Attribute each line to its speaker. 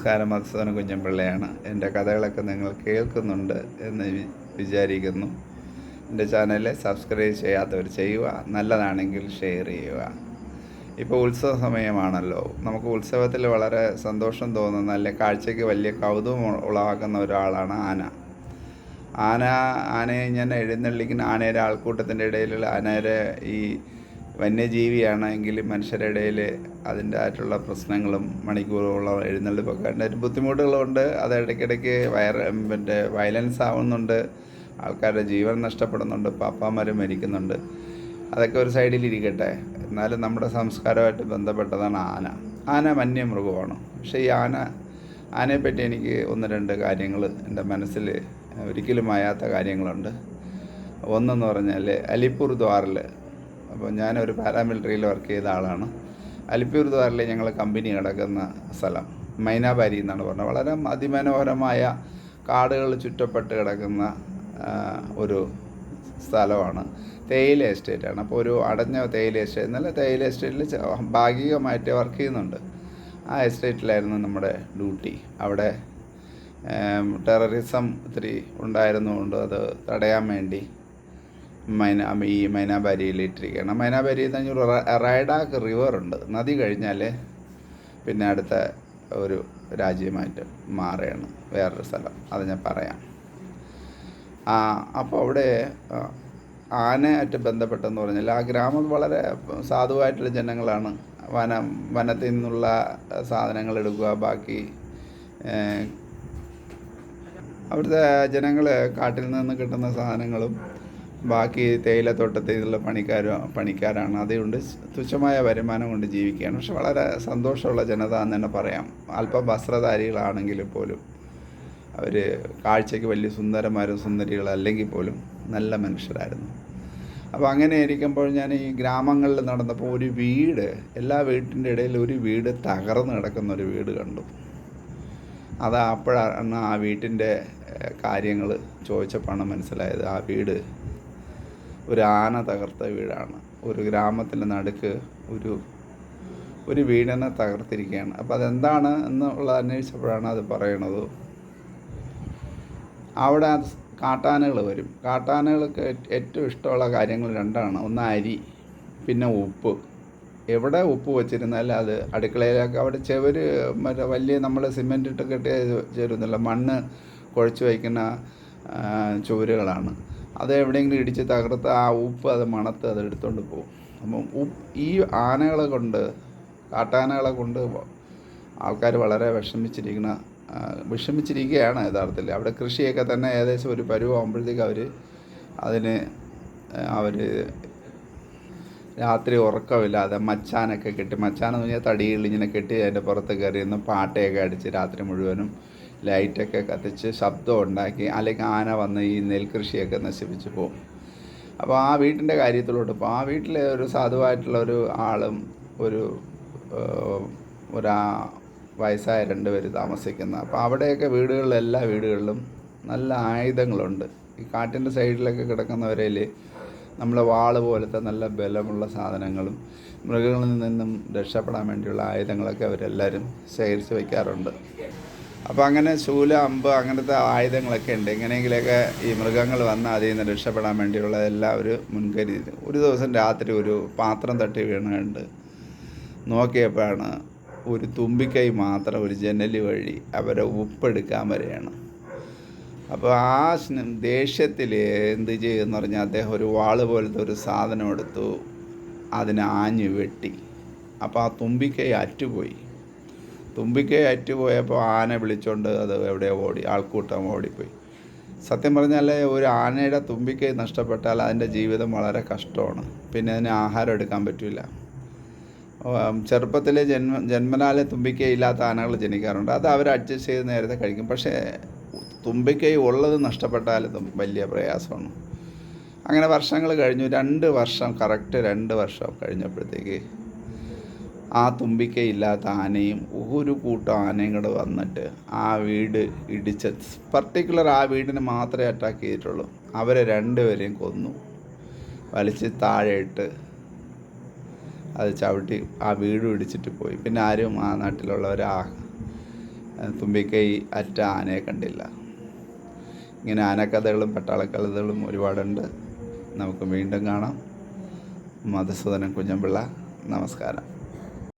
Speaker 1: നമസ്കാരം, മധുസൂദന കുഞ്ഞൻപിള്ളയാണ്. എൻ്റെ കഥകളൊക്കെ നിങ്ങൾ കേൾക്കുന്നുണ്ട് എന്ന് വിചാരിക്കുന്നു. എൻ്റെ ചാനൽ സബ്സ്ക്രൈബ് ചെയ്യാത്തവർ ചെയ്യുക, നല്ലതാണെങ്കിൽ ഷെയർ ചെയ്യുക. ഇപ്പോൾ ഉത്സവ സമയമാണല്ലോ. നമുക്ക് ഉത്സവത്തിൽ വളരെ സന്തോഷം തോന്നുന്ന, അല്ലെ കാഴ്ചയ്ക്ക് വലിയ കൗതുകം ഉളവാക്കുന്ന ഒരാളാണ് ആന. ആനയെ ഞാൻ എഴുന്നള്ളിക്കുന്ന ആനയുടെ ആൾക്കൂട്ടത്തിൻ്റെ ഇടയിലുള്ള ആനയുടെ ഈ വന്യജീവിയാണെങ്കിൽ മനുഷ്യരുടെ ഇടയിൽ അതിൻ്റെ ആയിട്ടുള്ള പ്രശ്നങ്ങളും മണിക്കൂറുകളോളം എഴുന്നള്ളിപ്പൊക്കെ ഒരു ബുദ്ധിമുട്ടുകളുണ്ട്. അത് ഇടയ്ക്കിടയ്ക്ക് വയലൻസ് ആവുന്നുണ്ട്, ആൾക്കാരുടെ ജീവൻ നഷ്ടപ്പെടുന്നുണ്ട്, പാപ്പാമാർ മരിക്കുന്നുണ്ട്. അതൊക്കെ ഒരു സൈഡിലിരിക്കട്ടെ. എന്നാലും നമ്മുടെ സംസ്കാരമായിട്ട് ബന്ധപ്പെട്ടതാണ് ആന വന്യമൃഗമാണ്. പക്ഷേ ഈ ആനയെപ്പറ്റി എനിക്ക് ഒന്ന് രണ്ട് കാര്യങ്ങൾ എൻ്റെ മനസ്സിൽ ഒരിക്കലും മായാത്ത കാര്യങ്ങളുണ്ട്. ഒന്നെന്ന് പറഞ്ഞാൽ അലിപ്പൂർ ദ്വാറിൽ, അപ്പോൾ ഞാനൊരു പാരാമിലിറ്ററിയിൽ വർക്ക് ചെയ്ത ആളാണ്. അലിപ്പൂർ ദ്വാറിൽ ഞങ്ങൾ കമ്പനി കിടക്കുന്ന സ്ഥലം മൈനാബാരി എന്നാണ് പറഞ്ഞത്. വളരെ അതിമനോഹരമായ കാടുകൾ ചുറ്റപ്പെട്ട് കിടക്കുന്ന ഒരു സ്ഥലമാണ്. തേയില എസ്റ്റേറ്റാണ്. അപ്പോൾ ഒരു അടഞ്ഞ തേയില എസ്റ്റേറ്റ്, നല്ല തേയില എസ്റ്റേറ്റിൽ ഭാഗികമായിട്ട് വർക്ക് ചെയ്യുന്നുണ്ട്. ആ എസ്റ്റേറ്റിലായിരുന്നു നമ്മുടെ ഡ്യൂട്ടി. അവിടെ ടെററിസം ഒത്തിരി ഉണ്ടായിരുന്നുകൊണ്ട് അത് തടയാൻ വേണ്ടി ഈ മൈനാബാരിയിൽ ഇട്ടിരിക്കുകയാണ്. മൈനാബാരിയിൽ നിന്ന് ഒരു റൈഡാക്ക് റിവറുണ്ട്. നദി കഴിഞ്ഞാൽ പിന്നെ അടുത്ത ഒരു രാജ്യമായിട്ട് മാറുകയാണ്, വേറൊരു സ്ഥലം. അത് ഞാൻ പറയാം. അപ്പോൾ അവിടെ ആനയായിട്ട് ബന്ധപ്പെട്ടെന്ന് പറഞ്ഞാൽ ആ ഗ്രാമം വളരെ സാധുവായിട്ടുള്ള ജനങ്ങളാണ്. വനത്തിൽ നിന്നുള്ള സാധനങ്ങൾ എടുക്കുക, ബാക്കി അവിടുത്തെ ജനങ്ങൾ കാട്ടിൽ നിന്ന് കിട്ടുന്ന സാധനങ്ങളും ബാക്കി തേയിലത്തോട്ടത്തിൽ നിന്നുള്ള പണിക്കാരാണ്. അതുകൊണ്ട് തുച്ഛമായ വരുമാനം കൊണ്ട് ജീവിക്കുകയാണ്. പക്ഷെ വളരെ സന്തോഷമുള്ള ജനത എന്ന് തന്നെ പറയാം. അല്പം വസ്ത്രധാരികളാണെങ്കിൽ പോലും അവർ കാഴ്ചയ്ക്ക് വലിയ സുന്ദരന്മാരും സുന്ദരികളല്ലെങ്കിൽ പോലും നല്ല മനുഷ്യരായിരുന്നു. അപ്പോൾ അങ്ങനെ ഇരിക്കുമ്പോൾ ഞാൻ ഈ ഗ്രാമങ്ങളിൽ നടന്നപ്പോൾ ഒരു വീട്, എല്ലാ വീട്ടിൻ്റെ ഇടയിൽ ഒരു വീട് തകർന്ന് കിടക്കുന്ന ഒരു വീട് കണ്ടു. അപ്പോഴാണ് ആ വീട്ടിൻ്റെ കാര്യങ്ങൾ ചോദിച്ചപ്പോഴാണ് മനസ്സിലായത്. ആ വീട് ഒരു ആന തകർത്ത വീടാണ്. ഒരു ഗ്രാമത്തിൻ്റെ നടുക്ക് ഒരു വീടിനെ തകർത്തിരിക്കുകയാണ്. അപ്പോൾ അതെന്താണ് എന്നുള്ളത് അന്വേഷിച്ചപ്പോഴാണ് അത് പറയണത്. അവിടെ കാട്ടാനകൾ വരും. കാട്ടാനകൾക്ക് ഏറ്റവും ഇഷ്ടമുള്ള കാര്യങ്ങൾ രണ്ടാണ്. ഒന്ന് അരി, പിന്നെ ഉപ്പ്. എവിടെ ഉപ്പ് വെച്ചിരുന്നാലും അത് അടുക്കളയിലൊക്കെ അവിടെ വലിയ നമ്മൾ സിമെൻ്റ് ഇട്ട് കെട്ടിയ ചേരുന്നില്ല, മണ്ണ് കുഴച്ച് വയ്ക്കുന്ന ചുവരുകളാണ്. അത് എവിടെയെങ്കിലും ഇടിച്ച് തകർത്ത് ആ ഉപ്പ് അത് മണത്ത് അത് എടുത്തുകൊണ്ട് പോകും. അപ്പം ഈ കാട്ടാനകളെ കൊണ്ട് ആൾക്കാർ വളരെ വിഷമിച്ചിരിക്കുകയാണ് യഥാർത്ഥത്തിൽ. അവിടെ കൃഷിയൊക്കെ തന്നെ ഏകദേശം ഒരു പരുവാകുമ്പോഴത്തേക്ക് അവർ രാത്രി ഉറക്കമില്ലാതെ മച്ചാനൊക്കെ കെട്ടി, മച്ചാനെന്ന് പറഞ്ഞാൽ തടിയിൽ ഇങ്ങനെ കെട്ടി അതിൻ്റെ പുറത്ത് കയറിയിരുന്ന് പാട്ടയൊക്കെ അടിച്ച് രാത്രി മുഴുവനും ലൈറ്റൊക്കെ കത്തിച്ച് ശബ്ദം ഉണ്ടാക്കി, അല്ലെങ്കിൽ ആന വന്ന് ഈ നെൽകൃഷിയൊക്കെ നശിപ്പിച്ച് പോകും. അപ്പോൾ ആ വീട്ടിൻ്റെ കാര്യത്തിലോട്ട് ഇപ്പോൾ ആ വീട്ടിൽ ഒരു സാധുവായിട്ടുള്ള ഒരു ആളും ഒരു വയസ്സായ 2 പേര് താമസിക്കുന്ന. അപ്പോൾ അവിടെയൊക്കെ എല്ലാ വീടുകളിലും നല്ല ആയുധങ്ങളുണ്ട്. ഈ കാട്ടിൻ്റെ സൈഡിലൊക്കെ കിടക്കുന്നവരേൽ നമ്മൾ വാള് പോലത്തെ നല്ല ബലമുള്ള സാധനങ്ങളും മൃഗങ്ങളിൽ നിന്നും രക്ഷപ്പെടാൻ വേണ്ടിയുള്ള ആയുധങ്ങളൊക്കെ അവരെല്ലാവരും ശേഖരിച്ച് വയ്ക്കാറുണ്ട്. അപ്പോൾ അങ്ങനെ ശൂല, അമ്പ് അങ്ങനത്തെ ആയുധങ്ങളൊക്കെ ഉണ്ട്. എങ്ങനെയെങ്കിലൊക്കെ ഈ മൃഗങ്ങൾ വന്ന് അതിൽ നിന്ന് രക്ഷപ്പെടാൻ വേണ്ടിയുള്ള എല്ലാം ഒരു മുൻകരുതി. ഒരു ദിവസം രാത്രി ഒരു പാത്രം തട്ടി വീണുകൊണ്ട് നോക്കിയപ്പോഴാണ് ഒരു തുമ്പിക്കൈ മാത്രം ഒരു ജനൽ വഴി അവരെ ഉപ്പെടുക്കാൻ വരെയാണ്. അപ്പോൾ ആ ദേഷ്യത്തിൽ എന്ത് ചെയ്യുമെന്ന് പറഞ്ഞാൽ അദ്ദേഹം ഒരു വാള് പോലത്തെ ഒരു സാധനം എടുത്തു, അതിനെ ആഞ്ഞു വെട്ടി. അപ്പോൾ ആ തുമ്പിക്കൈ അറ്റുപോയപ്പോൾ ആന വിളിച്ചുകൊണ്ട് അത് എവിടെയോ ആൾക്കൂട്ടം ഓടിപ്പോയി. സത്യം പറഞ്ഞാൽ ഒരു ആനയുടെ തുമ്പിക്കൈ നഷ്ടപ്പെട്ടാൽ അതിൻ്റെ ജീവിതം വളരെ കഷ്ടമാണ്. പിന്നെ അതിന് ആഹാരം എടുക്കാൻ പറ്റില്ല. ചെറുപ്പത്തിൽ ജന്മനാലെ തുമ്പിക്കൈ ഇല്ലാത്ത ആനകൾ ജനിക്കാറുണ്ട്. അത് അവർ അഡ്ജസ്റ്റ് ചെയ്ത് നേരത്തെ കഴിക്കും. പക്ഷേ തുമ്പിക്കൈ ഉള്ളത് നഷ്ടപ്പെട്ടാൽ വലിയ പ്രയാസമാണ്. അങ്ങനെ വർഷങ്ങൾ കഴിഞ്ഞു. 2 വർഷം കഴിഞ്ഞപ്പോഴത്തേക്ക് ആ തുമ്പിക്കൈ ഇല്ലാത്ത ആനയും ഒരു കൂട്ടം ആനയും കൂടെ വന്നിട്ട് ആ വീട് ഇടിച്ച്, പർട്ടിക്കുലർ ആ വീടിന് മാത്രമേ അറ്റാക്ക് ചെയ്തിട്ടുള്ളൂ. അവരെ 2 പേരെയും കൊന്നു, വലിച്ച് താഴെ ഇട്ട് അത് ചവിട്ടി ആ വീട് ഇടിച്ചിട്ട് പോയി. പിന്നെ ആരും ആ നാട്ടിലുള്ളവർ തുമ്പിക്കൈ അറ്റ ആനയെ കണ്ടില്ല. ഇങ്ങനെ ആനക്കഥകളും പട്ടാളക്കഥകളും ഒരുപാടുണ്ട്. നമുക്ക് വീണ്ടും കാണാം. മധുസൂദനൻ കുഞ്ഞൻപിള്ള. നമസ്കാരം.